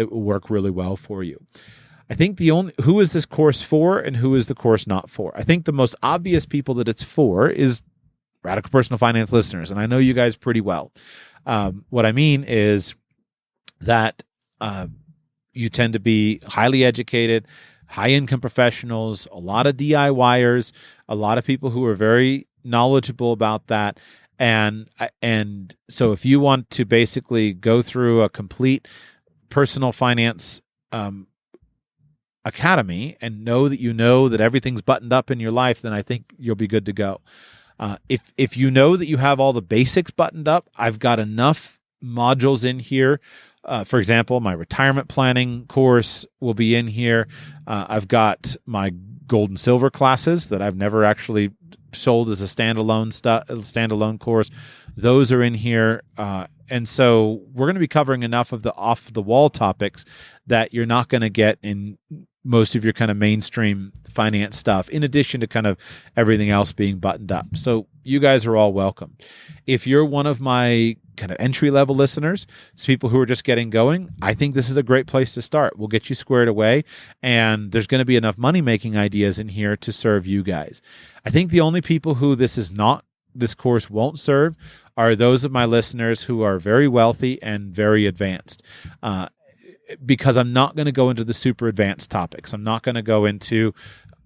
work really well for you. I think who is this course for and who is the course not for? I think the most obvious people that it's for is Radical Personal Finance listeners, and I know you guys pretty well. What I mean is that you tend to be highly educated, high-income professionals, a lot of DIYers, a lot of people who are very knowledgeable about that. And so if you want to basically go through a complete personal finance academy and know that everything's buttoned up in your life, then I think you'll be good to go. If you know that you have all the basics buttoned up, I've got enough modules in here. For example, my retirement planning course will be in here. I've got my gold and silver classes that I've never actually sold as a standalone course. Those are in here. And so we're going to be covering enough of the off the wall topics that you're not going to get in most of your kind of mainstream finance stuff, in addition to kind of everything else being buttoned up. So you guys are all welcome. If you're one of my kind of entry-level listeners, it's people who are just getting going, I think this is a great place to start. We'll get you squared away, and there's going to be enough money-making ideas in here to serve you guys. I think the only people who this course won't serve are those of my listeners who are very wealthy and very advanced. Because I'm not going to go into the super advanced topics. I'm not going to go into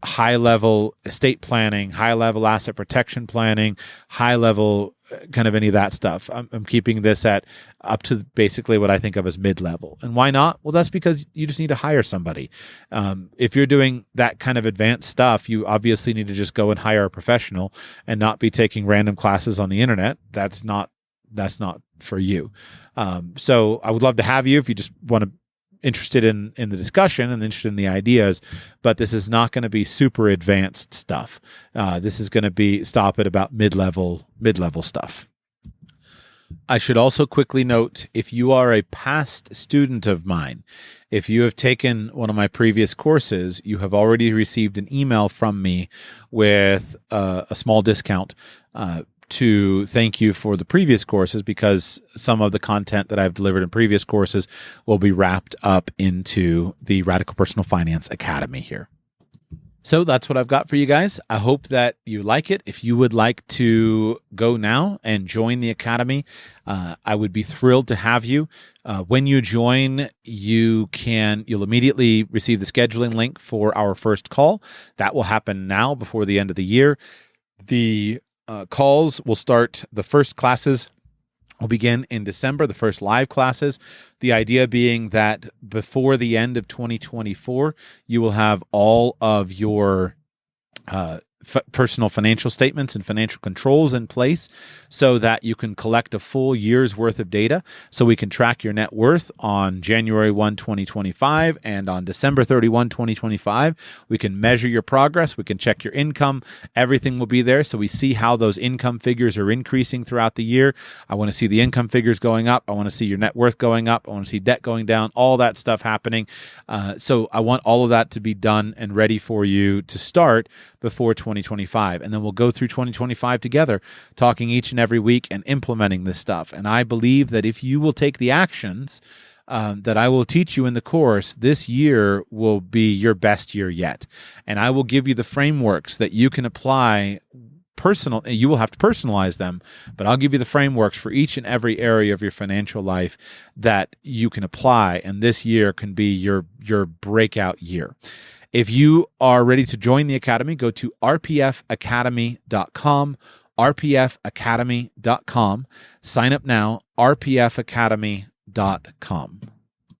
high-level estate planning, high-level asset protection planning, high-level kind of any of that stuff. I'm keeping this up to basically what I think of as mid-level. And why not? Well, that's because you just need to hire somebody. If you're doing that kind of advanced stuff, you obviously need to just go and hire a professional and not be taking random classes on the internet. That's not for you. So I would love to have you if you just want to interested in the discussion and interested in the ideas, but this is not going to be super advanced stuff. This is going to stop at about mid-level stuff. I should also quickly note, if you are a past student of mine, if you have taken one of my previous courses, you have already received an email from me with a small discount to thank you for the previous courses, because some of the content that I've delivered in previous courses will be wrapped up into the Radical Personal Finance Academy here. So that's what I've got for you guys. I hope that you like it. If you would like to go now and join the Academy, I would be thrilled to have you. When you join, you'll immediately receive the scheduling link for our first call. That will happen now before the end of the year. The calls will start. The first classes will begin in December, the first live classes. The idea being that before the end of 2024, you will have all of your personal financial statements and financial controls in place so that you can collect a full year's worth of data, so we can track your net worth on January 1, 2025, and on December 31, 2025. We can measure your progress. We can check your income. Everything will be there, so we see how those income figures are increasing throughout the year. I want to see the income figures going up. I want to see your net worth going up. I want to see debt going down, all that stuff happening. So I want all of that to be done and ready for you to start before 2025. And then we'll go through 2025 together, talking each and every week and implementing this stuff. And I believe that if you will take the actions that I will teach you in the course, this year will be your best year yet. And I will give you the frameworks that you can apply. You will have to personalize them, but I'll give you the frameworks for each and every area of your financial life that you can apply, and this year can be your breakout year. If you are ready to join the Academy, go to rpfacademy.com, rpfacademy.com. Sign up now, rpfacademy.com.